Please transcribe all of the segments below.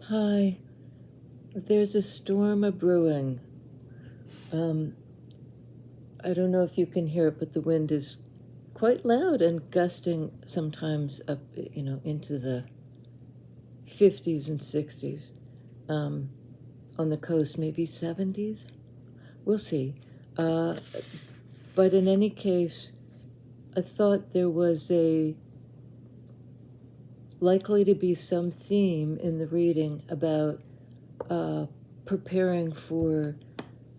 Hi, there's a storm a brewing. I don't know if you can hear it, but the wind is quite loud and gusting sometimes up, into the 50s and 60s. On the coast, maybe 70s. We'll see. But in any case, I thought there was likely to be some theme in the reading about preparing for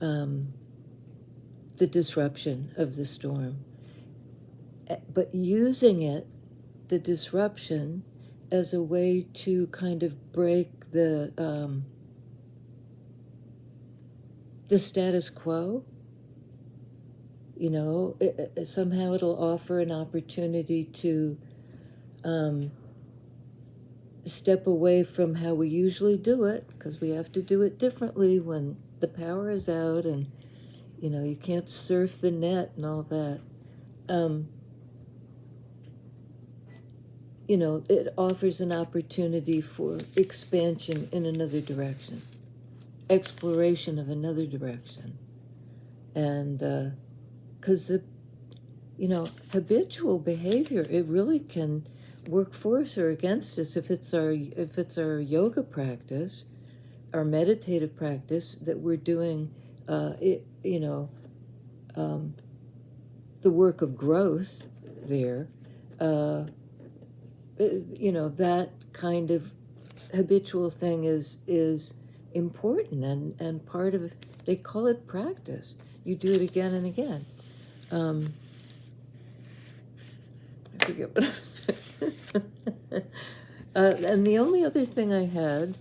the disruption of the storm, but using the disruption, as a way to kind of break the status quo. Somehow it'll offer an opportunity to step away from how we usually do it, because we have to do it differently when the power is out and you can't surf the net and all that. It offers an opportunity for expansion in another direction, exploration of another direction. And because habitual behavior, it really can work for us or against us. If it's our yoga practice, our meditative practice that we're doing, the work of growth there, that kind of habitual thing is important and part of, they call it practice. You do it again and again. I forget what I was saying. And the only other thing I had,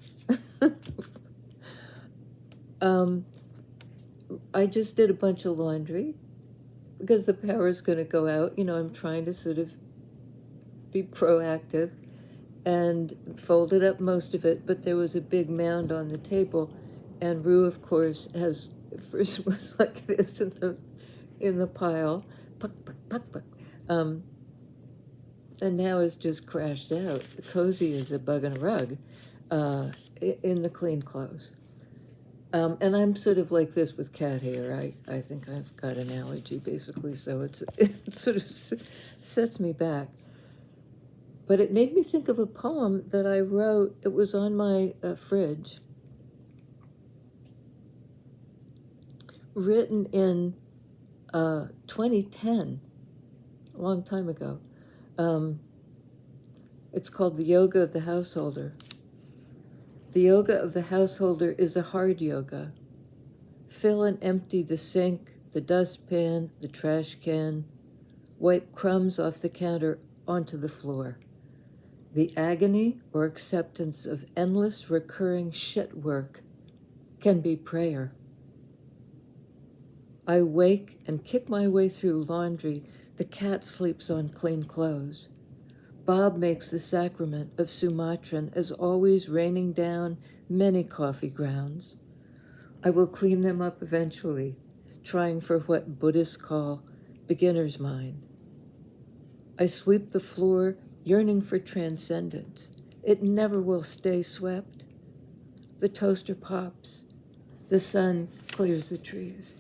I just did a bunch of laundry because the power is going to go out. I'm trying to sort of be proactive, and folded up most of it, but there was a big mound on the table, and Rue, of course, first was like this in the pile, puck, puck, puck, puck, and now is just crashed out, cozy as a bug in a rug, in the clean clothes. And I'm sort of like this with cat hair. I think I've got an allergy, basically, so it sort of sets me back. But it made me think of a poem that I wrote. It was on my fridge, written in 2010, a long time ago. It's called The Yoga of the Householder. The yoga of the householder is a hard yoga. Fill and empty the sink, the dustpan, the trash can. Wipe crumbs off the counter onto the floor. The agony or acceptance of endless recurring shit work can be prayer. I wake and kick my way through laundry. The cat sleeps on clean clothes. Bob makes the sacrament of Sumatran, as always raining down many coffee grounds. I will clean them up eventually, trying for what Buddhists call beginner's mind. I sweep the floor, yearning for transcendence. It never will stay swept. The toaster pops. The sun clears the trees.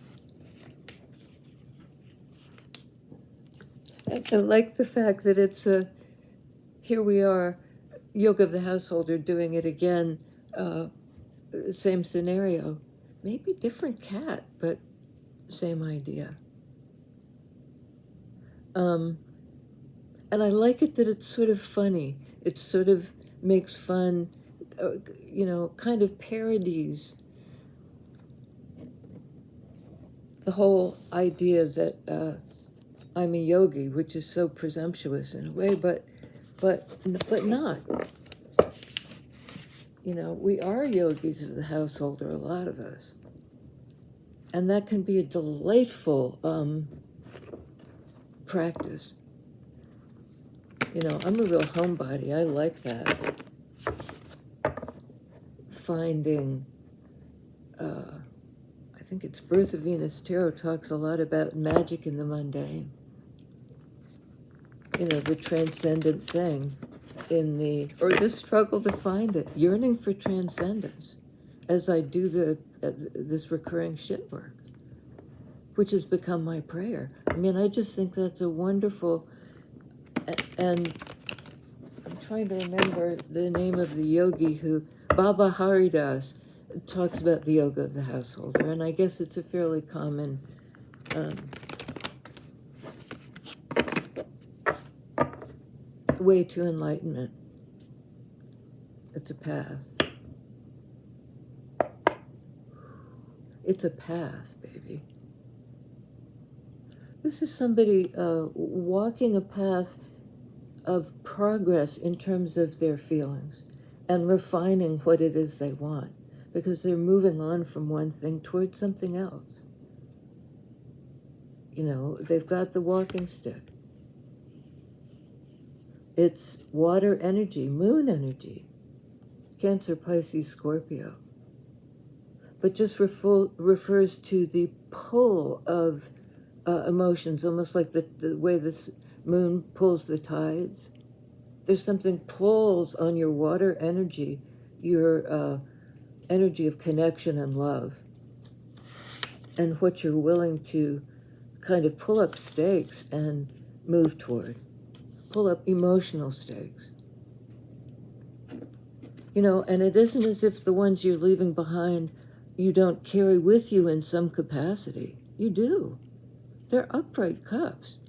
I like the fact that it's here we are, Yoga of the Householder, doing it again, same scenario. Maybe different cat, but same idea. And I like it that it's sort of funny. It sort of makes fun, kind of parodies the whole idea that I'm a yogi, which is so presumptuous in a way, but not. We are yogis of the householder, a lot of us. And that can be a delightful practice. I'm a real homebody. I like that. Finding, I think it's Birth of Venus Tarot talks a lot about magic in the mundane. The transcendent thing. in the, or this struggle to find it, yearning for transcendence as I do this recurring shit work, which has become my prayer. I mean, I just think that's a wonderful, and I'm trying to remember the name of the yogi who, Baba Haridas, talks about the yoga of the householder, and I guess it's a fairly common way to enlightenment. It's a path. It's a path, baby. This is somebody walking a path of progress in terms of their feelings and refining what it is they want, because they're moving on from one thing towards something else. You know, they've got the walking stick. It's water energy, moon energy, Cancer, Pisces, Scorpio. But just refers to the pull of emotions, almost like the way this moon pulls the tides. There's something pulls on your water energy, your energy of connection and love, and what you're willing to kind of pull up stakes and move toward. Pull up emotional stakes. You know, and it isn't as if the ones you're leaving behind you don't carry with you in some capacity. You do. They're upright cups.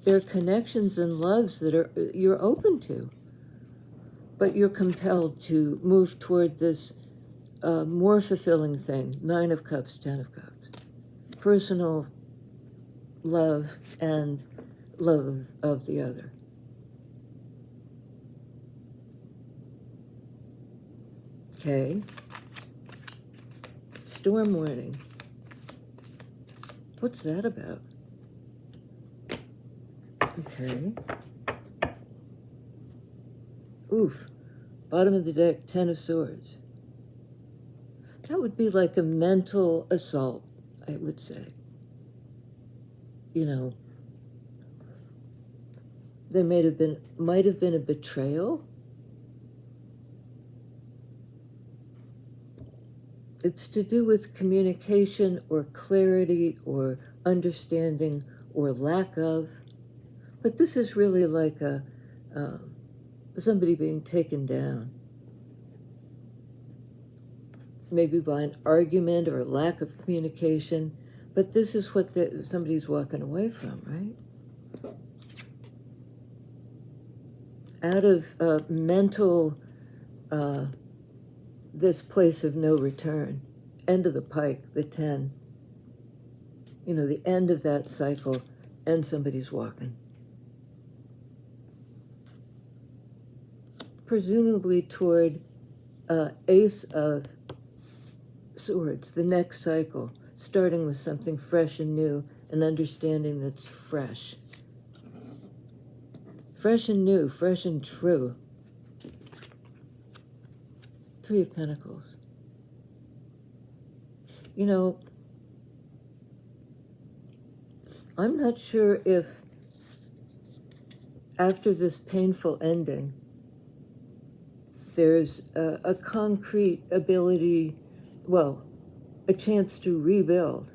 They're connections and loves that you're open to. But you're compelled to move toward this more fulfilling thing, 9 of Cups, 10 of Cups. Personal love and love of the other. Okay. Storm warning. What's that about? Okay. Oof. Bottom of the deck, 10 of Swords. That would be like a mental assault, I would say. You know, there might have been a betrayal. It's to do with communication or clarity or understanding or lack of. But this is really like somebody being taken down. Maybe by an argument or a lack of communication. But this is what somebody's walking away from, right? Out of mental, this place of no return, end of the pike, the 10. You know, the end of that cycle, and somebody's walking. Presumably toward Ace of Swords, the next cycle, starting with something fresh and new, an understanding that's fresh. Fresh and new, fresh and true. 3 of Pentacles. You know, I'm not sure if after this painful ending, there's a concrete ability, well, a chance to rebuild.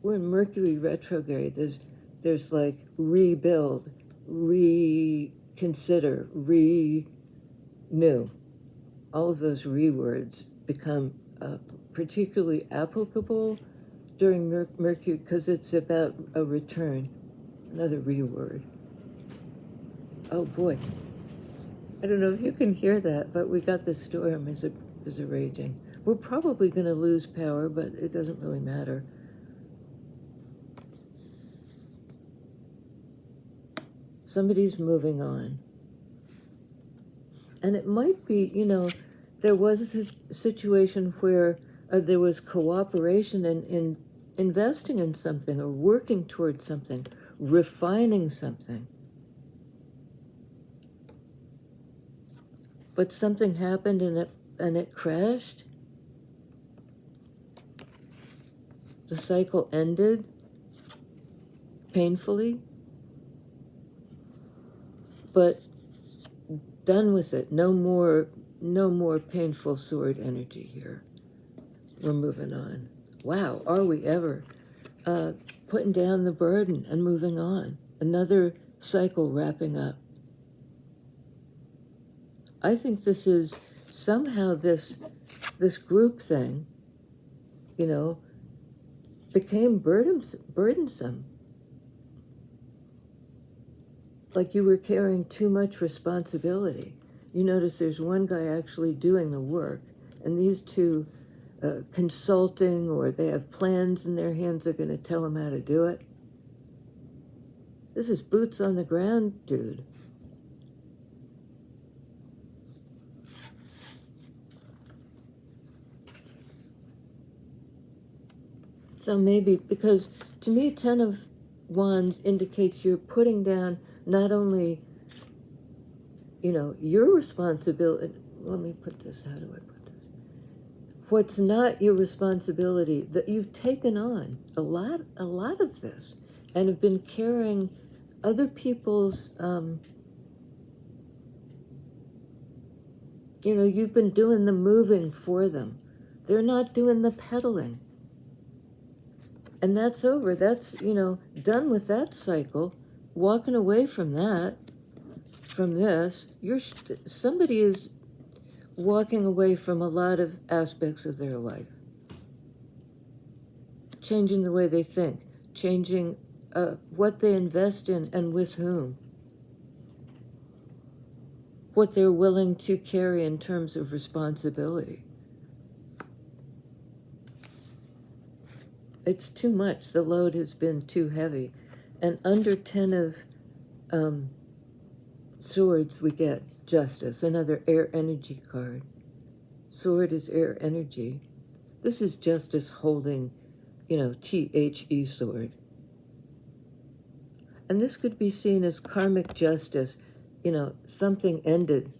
We're in Mercury retrograde. There's like rebuild, reconsider, renew. All of those words become particularly applicable during Mercury because it's about a return. Another word. Oh boy. I don't know if you can hear that, but we got the storm is a raging. We're probably going to lose power, but it doesn't really matter. Somebody's moving on. And it might be, you know, there was a situation where there was cooperation in investing in something or working towards something, refining something. But something happened and it crashed. The cycle ended painfully. but done with it. No more painful sword energy here. We're moving on. Wow, are we ever? Putting down the burden and moving on. Another cycle wrapping up. I think this is somehow this group thing, became burdensome. Like you were carrying too much responsibility. You notice there's one guy actually doing the work, and these two consulting, or they have plans in their hands, are going to tell them how to do it. This is boots on the ground, dude. So maybe, because to me, 10 of Wands indicates you're putting down not only, your responsibility. Let me put this, how do I put this? What's not your responsibility, that you've taken on a lot of this and have been carrying other people's, you've been doing the moving for them. They're not doing the pedaling. And that's over. That's, done with that cycle. Walking away from that, from this, somebody is walking away from a lot of aspects of their life. Changing the way they think, changing what they invest in and with whom. What they're willing to carry in terms of responsibility. It's too much. The load has been too heavy. And under 10 of swords, we get Justice, another air energy card. Sword is air energy. This is Justice holding, THE sword. And this could be seen as karmic justice. Something ended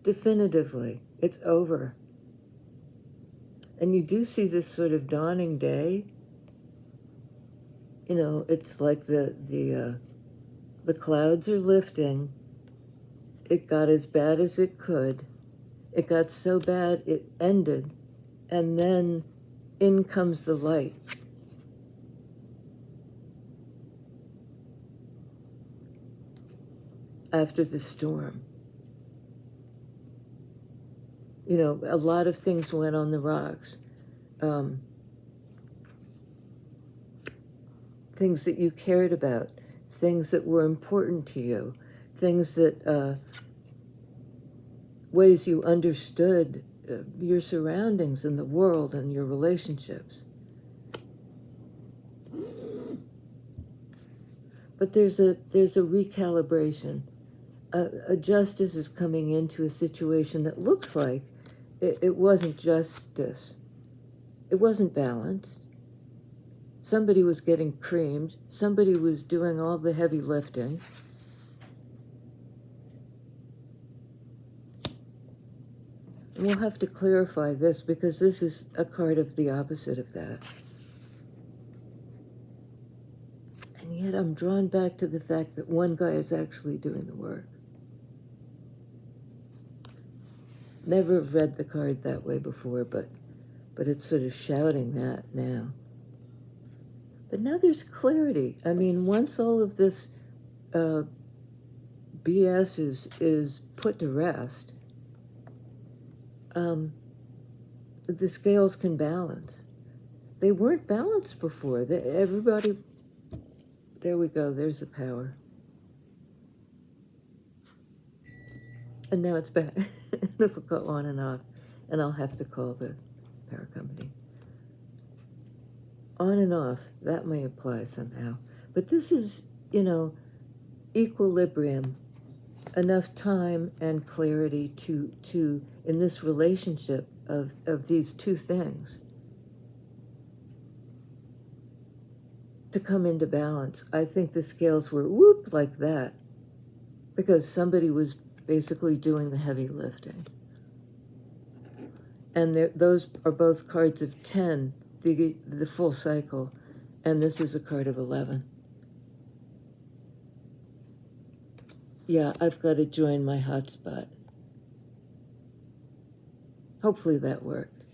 definitively. It's over. And you do see this sort of dawning day. It's like the clouds are lifting. It got as bad as it could. It got so bad it ended. And then in comes the light. After the storm. A lot of things went on the rocks. Things that you cared about, things that were important to you, things that, ways you understood your surroundings and the world and your relationships. But there's a recalibration. A justice is coming into a situation that looks like it wasn't justice. It wasn't balanced. Somebody was getting creamed. Somebody was doing all the heavy lifting. And we'll have to clarify this, because this is a card of the opposite of that. And yet I'm drawn back to the fact that one guy is actually doing the work. Never read the card that way before, but it's sort of shouting that now. But now there's clarity. I mean, once all of this BS is put to rest, the scales can balance. They weren't balanced before. Everybody, there we go, there's the power. And now it's back. It'll go on and off, and I'll have to call the power company. On and off, that may apply somehow. But this is, equilibrium, enough time and clarity to in this relationship of these two things, to come into balance. I think the scales were whoop like that, because somebody was basically doing the heavy lifting. And those are both cards of 10, the full cycle, and this is a card of 11. Yeah, I've got to join my hotspot. Hopefully that worked.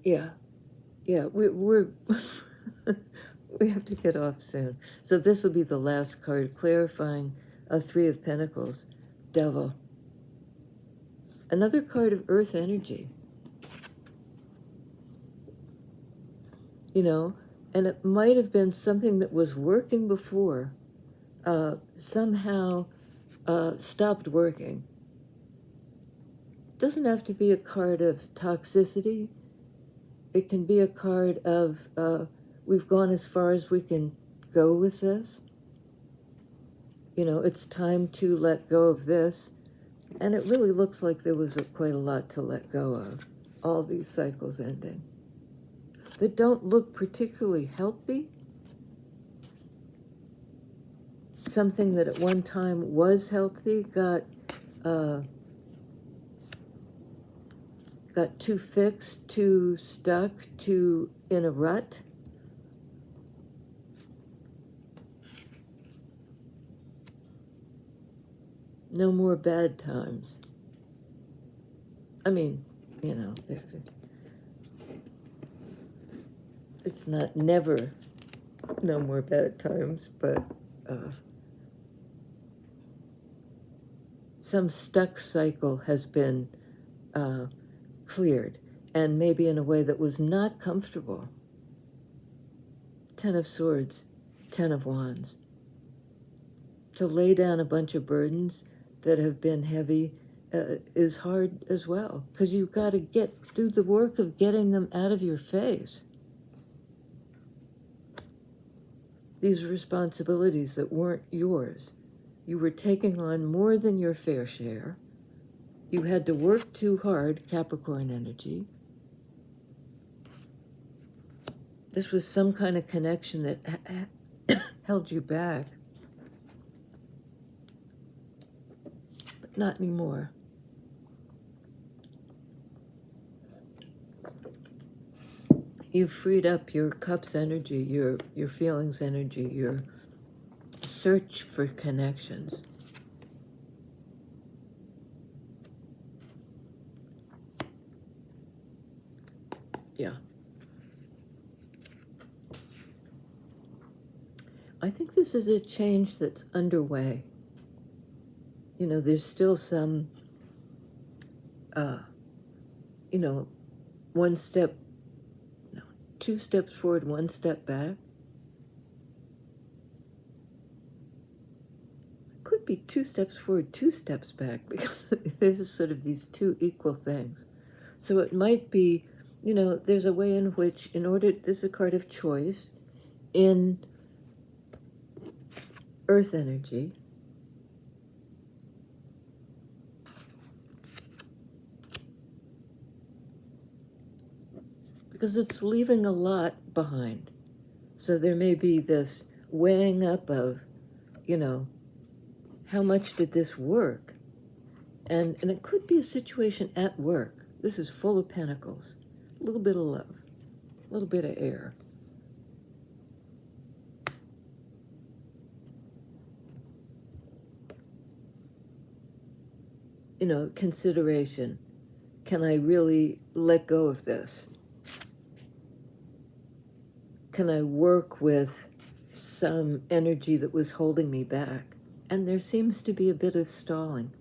Yeah, we're we have to get off soon. So this will be the last card, clarifying a Three of Pentacles, Devil. Another card of earth energy. You know, and it might have been something that was working before, somehow stopped working. Doesn't have to be a card of toxicity. It can be a card of we've gone as far as we can go with this. You know, it's time to let go of this. And it really looks like there was quite a lot to let go of. All these cycles ending. That don't look particularly healthy. Something that at one time was healthy got too fixed, too stuck, too in a rut. No more bad times. I mean, you know, it's not never no more bad times, but some stuck cycle has been cleared, and maybe in a way that was not comfortable. Ten of Swords, Ten of Wands. To lay down a bunch of burdens that have been heavy is hard as well, because you've got to do the work of getting them out of your face. These responsibilities that weren't yours. You were taking on more than your fair share. You had to work too hard, Capricorn energy. This was some kind of connection that held you back. But not anymore. You've freed up your Cups energy, your feelings energy, your search for connections. Yeah. I think this is a change that's underway. You know, there's still some, you know, two steps forward, one step back. Could be two steps forward, two steps back, because it is sort of these two equal things. So it might be, you know, there's a way in which, this is a card of choice in earth energy. Because it's leaving a lot behind. So there may be this weighing up of, you know, how much did this work? And it could be a situation at work. This is full of pentacles. A little bit of love. A little bit of air. You know, consideration. Can I really let go of this? Can I work with some energy that was holding me back? And there seems to be a bit of stalling.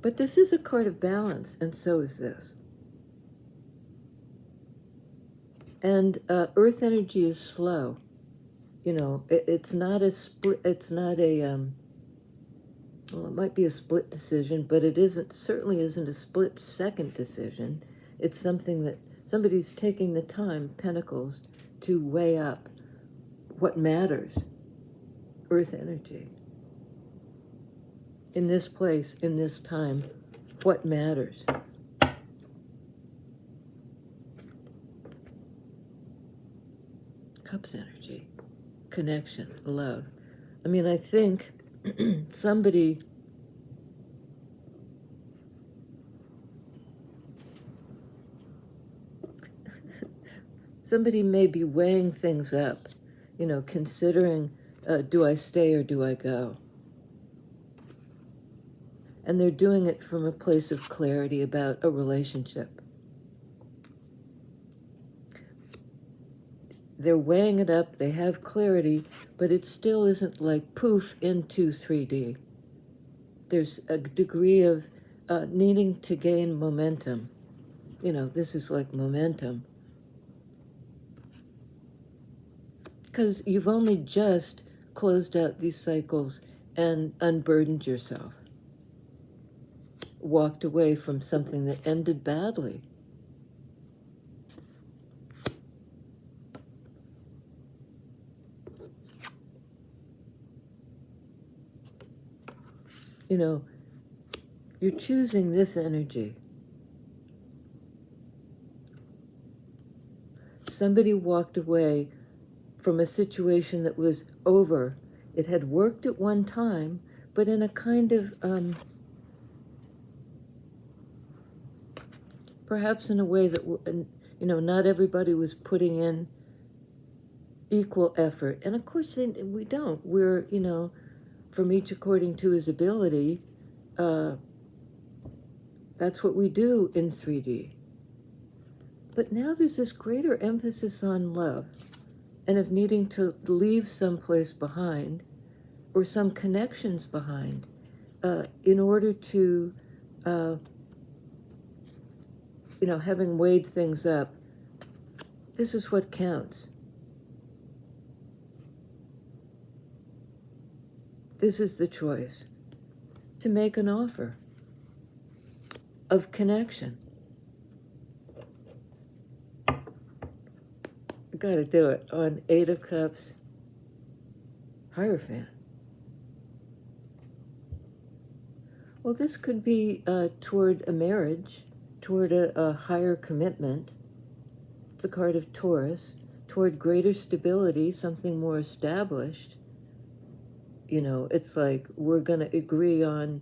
But this is a card of balance, and so is this. And earth energy is slow. You know, it's not a split, it's not a, well, it might be a split decision, but it certainly isn't a split-second decision. It's something that somebody's taking the time, Pentacles, to weigh up what matters. Earth energy. In this place, in this time, what matters? Cups energy. Connection, love. I mean, I think somebody Somebody may be weighing things up, considering, do I stay or do I go? And they're doing it from a place of clarity about a relationship. They're weighing it up, they have clarity, but it still isn't like poof into 3D. There's a degree of needing to gain momentum. This is like momentum. Because you've only just closed out these cycles and unburdened yourself. Walked away from something that ended badly. You're choosing this energy. Somebody walked away from a situation that was over. It had worked at one time, but in a kind of, perhaps in a way that, not everybody was putting in equal effort. And of course, we don't. We're, from each according to his ability. That's what we do in 3D. But now there's this greater emphasis on love and of needing to leave someplace behind or some connections behind in order to, having weighed things up, this is what counts. This is the choice, to make an offer of connection. I gotta do it on 8 of Cups, Hierophant. Well, this could be toward a marriage, toward a higher commitment. It's a card of Taurus, toward greater stability, something more established. It's like we're going to agree on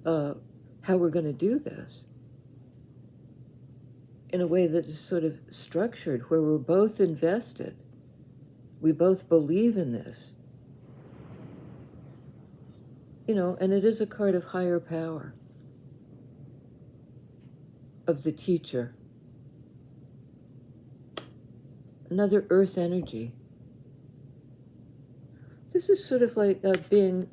how we're going to do this in a way that is sort of structured, where we're both invested. We both believe in this. And it is a card of higher power, of the teacher. Another earth energy. This is sort of like being,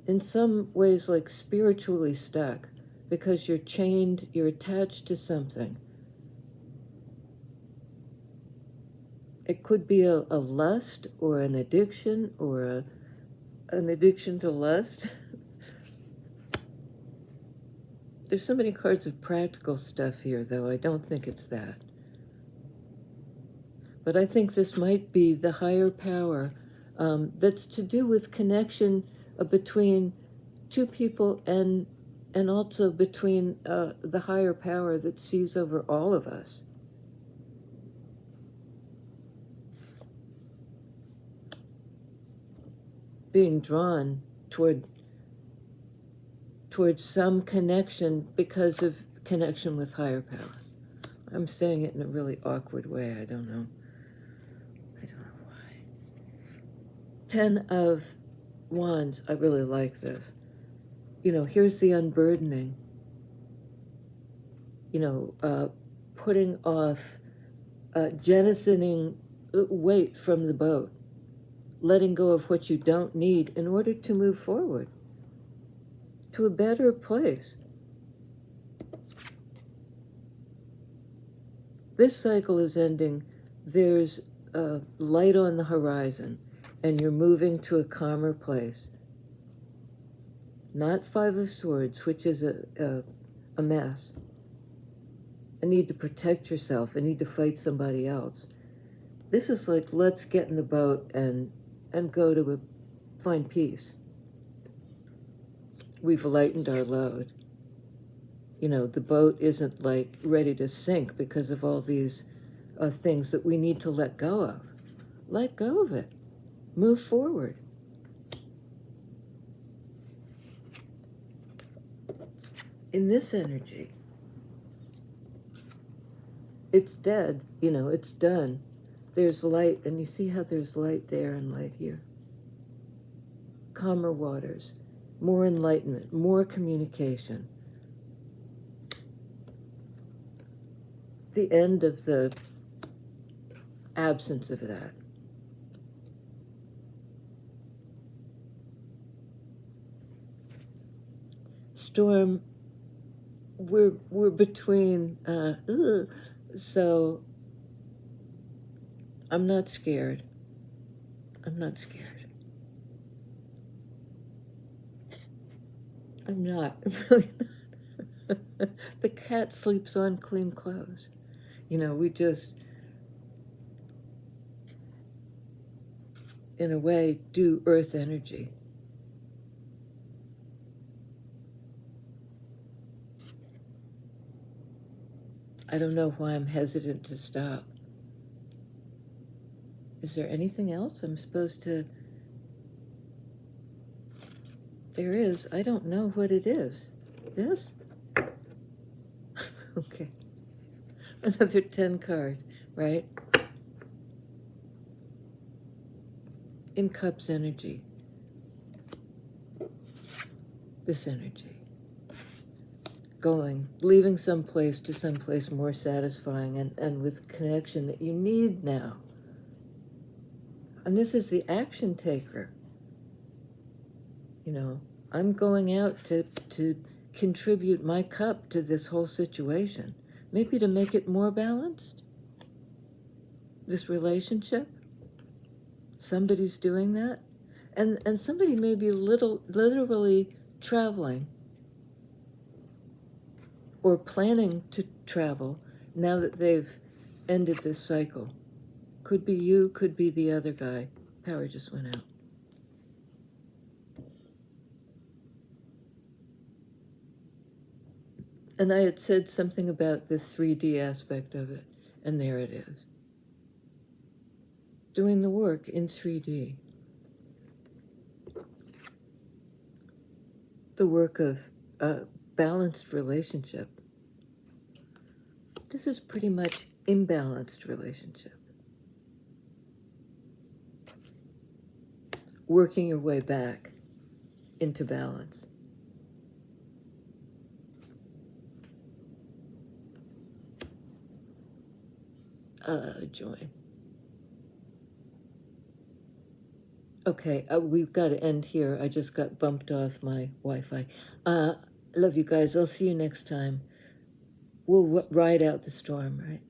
in some ways, like spiritually stuck, because you're chained, you're attached to something. It could be a lust or an addiction or an addiction to lust. There's so many cards of practical stuff here, though. I don't think it's that. But I think this might be the higher power that's to do with connection between two people and also between the higher power that sees over all of us. Being drawn toward some connection because of connection with higher power. I'm saying it in a really awkward way. I don't know why. 10 of Wands. I really like this. Here's the unburdening. Putting off, jettisoning weight from the boat. Letting go of what you don't need in order to move forward to a better place. This cycle is ending. There's light on the horizon, and you're moving to a calmer place. Not 5 of Swords, which is a mess. A need to protect yourself, a need to fight somebody else. This is like, let's get in the boat and go to find peace. We've lightened our load. The boat isn't like ready to sink because of all these things that we need to let go of. Let go of it. Move forward. In this energy, it's dead, you know, it's done. There's light, and you see how there's light there and light here. Calmer waters, more enlightenment, more communication. The end of the absence of that. Storm, we're between, so I'm not scared. I'm not scared. I'm not. I'm really not. The cat sleeps on clean clothes. You know, we just, in a way, do earth energy. I don't know why I'm hesitant to stop. Is there anything else I'm supposed to? There is. I don't know what it is. This? Okay. Another 10 card, right? In Cups energy. This energy. Going, leaving someplace to someplace more satisfying and with connection that you need now. And this is the action taker. You know, I'm going out to contribute my cup to this whole situation. Maybe to make it more balanced. This relationship. Somebody's doing that. And somebody may be literally traveling or planning to travel now that they've ended this cycle. Could be you, could be the other guy. Power just went out. And I had said something about the 3D aspect of it, and there it is. Doing the work in 3D. The work of a balanced relationship. This is pretty much imbalanced relationship. Working your way back into balance. Join. Okay, we've got to end here. I just got bumped off my Wi-Fi. Love you guys. I'll see you next time. We'll ride out the storm, right?